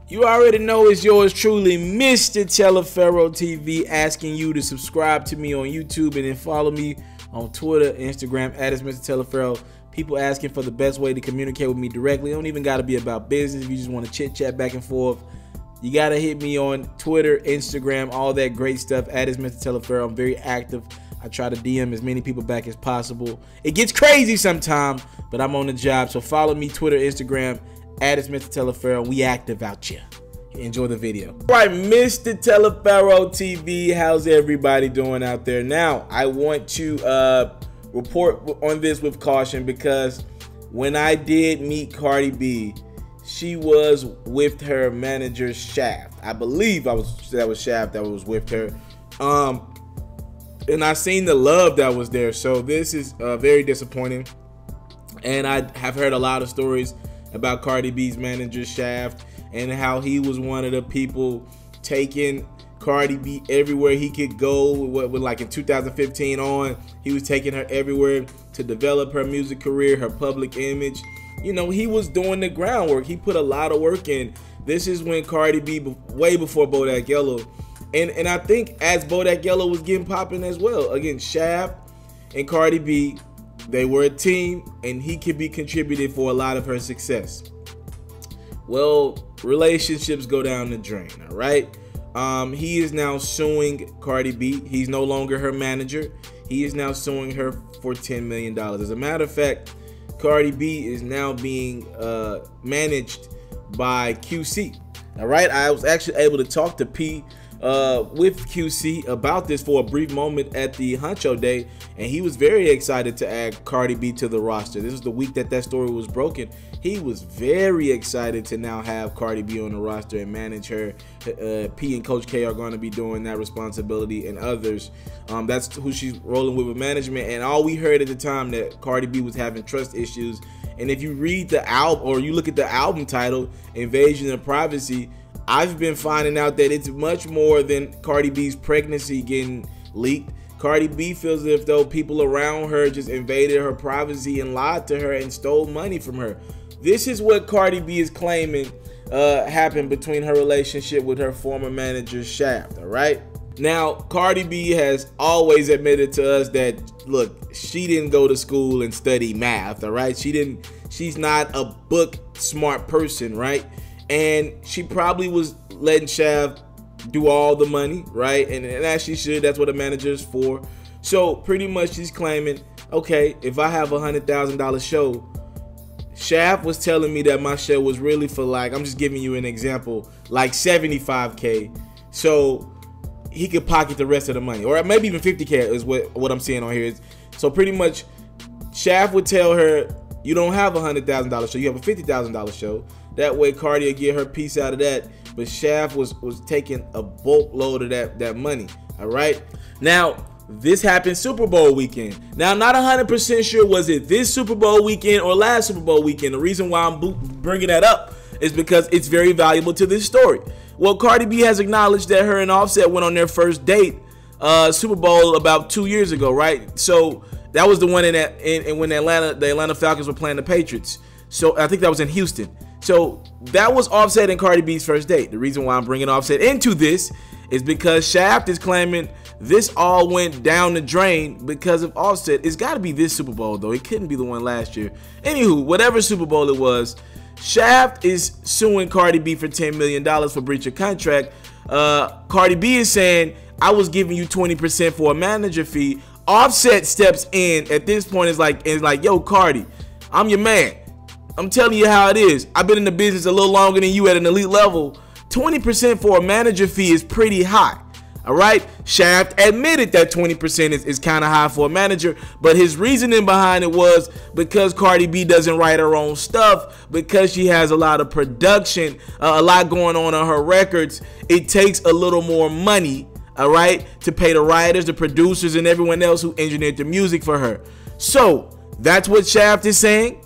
You already know it's yours truly, Mr. Taliaferro TV, asking you to subscribe to me on YouTube and then follow me on Twitter, Instagram, at itsmrtaliaferro. People asking for the best way to communicate with me directly. It don't even got to be about business. If you just want to chit chat back and forth, you got to hit me on Twitter, Instagram, all that great stuff, at itsmrtaliaferro. I'm very active. I try to DM as many people back as possible. It gets crazy sometimes, but I'm on the job. So follow me, Twitter, Instagram, at itsmrtaliaferro. We active out here. Enjoy the video. All right, Mr. Taliaferro TV, how's everybody doing out there? Now, I want to report on this with caution, because when I did meet Cardi B, she was with her manager Shaft. I believe that was Shaft that was with her. And I seen the love that was there. So this is very disappointing. And I have heard a lot of stories about Cardi B's manager Shaft and how he was one of the people taking Cardi B everywhere he could go. With like in 2015 on, he was taking her everywhere to develop her music career, her public image. You know, he was doing the groundwork. He put a lot of work in. This is when Cardi B, way before Bodak Yellow, and I think as Bodak Yellow was getting popping as well. Again, Shaft and Cardi B, they were a team, and he could be contributed for a lot of her success. Well, relationships go down the drain, all right? He is now suing Cardi B. He's no longer her manager. He is now suing her for $10 million. As a matter of fact, Cardi B is now being managed by QC, all right? I was actually able to talk to P with QC about this for a brief moment at the Huncho Day, and he was very excited to add Cardi B to the roster. This is the week that story was broken. He was very excited to now have Cardi B on the roster and manage her. P and Coach K are going to be doing that responsibility, and others. That's who she's rolling with management. And all we heard at the time that Cardi B was having trust issues. And if you read the album, or you look at the album title, Invasion of Privacy, I've been finding out that it's much more than Cardi B's pregnancy getting leaked. Cardi B feels as if though people around her just invaded her privacy and lied to her and stole money from her. This is what Cardi B is claiming happened between her relationship with her former manager Shaft, all right? Now, Cardi B has always admitted to us that, look, she didn't go to school and study math, all right? She's not a book smart person, right? And she probably was letting Shaft do all the money, right? And as she should. That's what a manager is for. So pretty much she's claiming, okay, if I have a $100,000 show, Shaft was telling me that my show was really for, like, I'm just giving you an example, like $75K, so he could pocket the rest of the money, or maybe even $50K is what I'm seeing on here. So pretty much Shaft would tell her, you don't have a $100,000 show, you have a $50,000 show. That way Cardi would get her piece out of that. But Shaft was taking a bulk load of that money, all right? Now, this happened Super Bowl weekend. Now, I'm not 100% sure was it this Super Bowl weekend or last Super Bowl weekend. The reason why I'm bringing that up is because it's very valuable to this story. Well, Cardi B has acknowledged that her and Offset went on their first date Super Bowl about 2 years ago, right? So that was the one when the Atlanta Falcons were playing the Patriots. So I think that was in Houston. So that was Offset and Cardi B's first date. The reason why I'm bringing Offset into this is because Shaft is claiming this all went down the drain because of Offset. It's got to be this Super Bowl, though. It couldn't be the one last year. Anywho, whatever Super Bowl it was, Shaft is suing Cardi B for $10 million for breach of contract. Cardi B is saying, I was giving you 20% for a manager fee. Offset steps in at this point, is like, yo, Cardi, I'm your man. I'm telling you how it is. I've been in the business a little longer than you at an elite level. 20% for a manager fee is pretty high. All right. Shaft admitted that 20% is kind of high for a manager, but his reasoning behind it was because Cardi B doesn't write her own stuff, because she has a lot of production, a lot going on her records. It takes a little more money, all right, to pay the writers, the producers, and everyone else who engineered the music for her. So that's what Shaft is saying.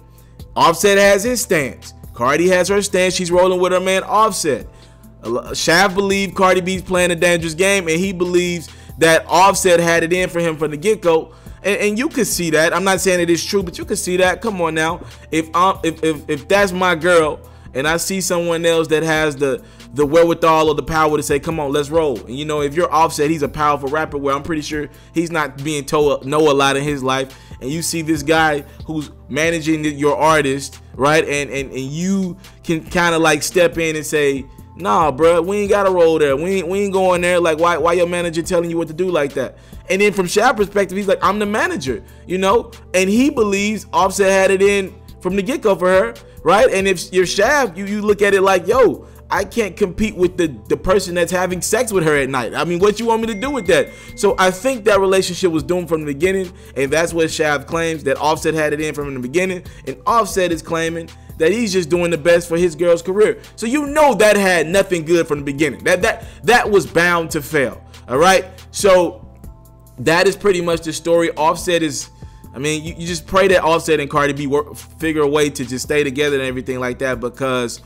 Offset has his stance. Cardi has her stance. She's rolling with her man Offset. Shaft believed Cardi B's playing a dangerous game, and he believes that Offset had it in for him from the get-go. And you can see that. I'm not saying it is true, but you can see that. Come on now. If that's my girl and I see someone else that has the wherewithal or the power to say, come on, let's roll. And you know, if you're Offset, he's a powerful rapper where I'm pretty sure he's not being told no a lot in his life. And you see this guy who's managing your artist, right? And you can kind of like step in and say, nah, bro, we ain't gotta roll there. We ain't going there. Like, why your manager telling you what to do like that? And then from Shav's perspective, he's like, I'm the manager, you know? And he believes Offset had it in from the get-go for her, right? And if you're Shav, you look at it like, yo, I can't compete with the person that's having sex with her at night. I mean, what you want me to do with that? So I think that relationship was doomed from the beginning, and that's what Shav claims, that Offset had it in from the beginning, and Offset is claiming that he's just doing the best for his girl's career. So you know that had nothing good from the beginning. That was bound to fail, all right? So that is pretty much the story. Offset is, I mean, you just pray that Offset and Cardi B figure a way to just stay together and everything like that, because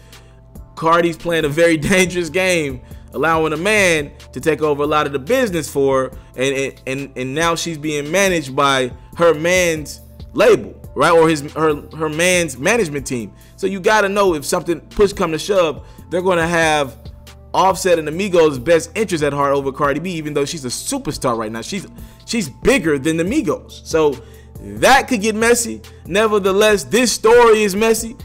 Cardi's playing a very dangerous game, allowing a man to take over a lot of the business for her, and now she's being managed by her man's label, right? Or her man's management team. So you got to know, if something push come to shove, they're going to have Offset and Amigos' best interest at heart over Cardi B, even though she's a superstar right now. She's bigger than the Migos. So that could get messy. Nevertheless, this story is messy.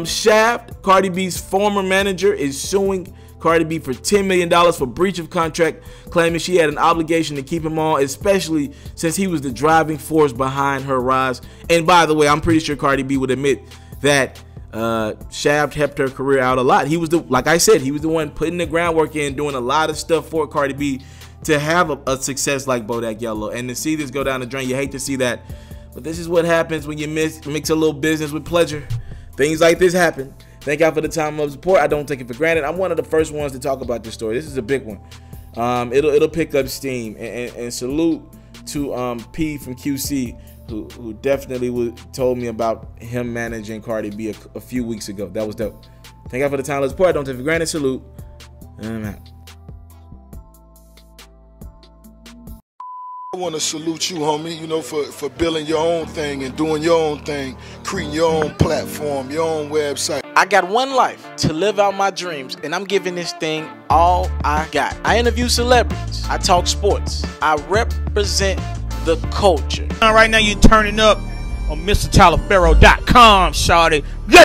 Shaft, Cardi B's former manager, is suing Cardi B for $10 million for breach of contract, claiming she had an obligation to keep him on, especially since he was the driving force behind her rise. And by the way, I'm pretty sure Cardi B would admit that Shaft helped her career out a lot. He was like I said, he was the one putting the groundwork in, doing a lot of stuff for Cardi B to have a success like Bodak Yellow. And to see this go down the drain, you hate to see that. But this is what happens when you mix a little business with pleasure. Things like this happen. Thank y'all for the time of support. I don't take it for granted. I'm one of the first ones to talk about this story. This is a big one. It'll pick up steam. And salute to P from QC, who definitely told me about him managing Cardi B a few weeks ago. That was dope. Thank y'all for the time of support. I don't take it for granted. Salute. And I'm out. I want to salute you, homie, you know, for building your own thing and doing your own thing, creating your own platform, your own website. I got one life to live out my dreams, and I'm giving this thing all I got. I interview celebrities. I talk sports. I represent the culture. Right now, you're turning up on MrTaliaferro.com, shawty.